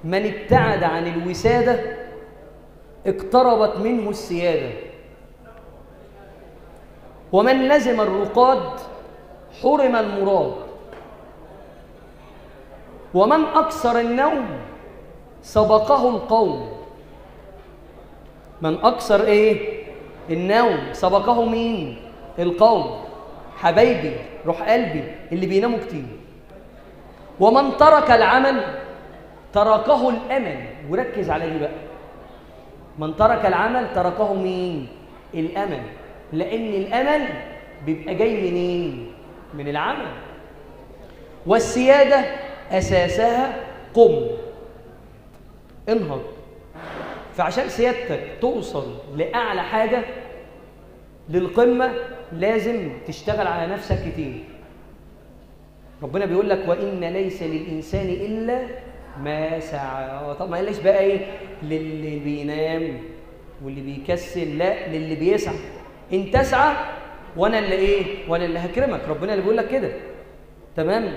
من ابتعد عن الوسادة اقتربت منه السيادة، ومن لزم الرقاد حرم المراد، ومن أكثر النوم سبقه القوم. من أكثر إيه؟ النوم سبقه مين؟ القوم. حبايبي روح قلبي اللي بيناموا كتير. ومن ترك العمل تركه الأمل. وركز على دي بقى، من ترك العمل تركه مين؟ الأمل، لأن الأمل بيبقى جاي منين؟ من العمل. والسيادة أساسها قم، انهض. فعشان سيادتك توصل لأعلى حاجة، للقمة، لازم تشتغل على نفسك كتير. ربنا بيقول لك وإن ليس للإنسان إلا ما سعى. طب ما قالش بقى إيه للي بينام واللي بيكسل، لا، للي بيسعى. إن تسعى وأنا اللي إيه؟ وأنا اللي هكرمك. ربنا اللي بيقول لك كده، تمام؟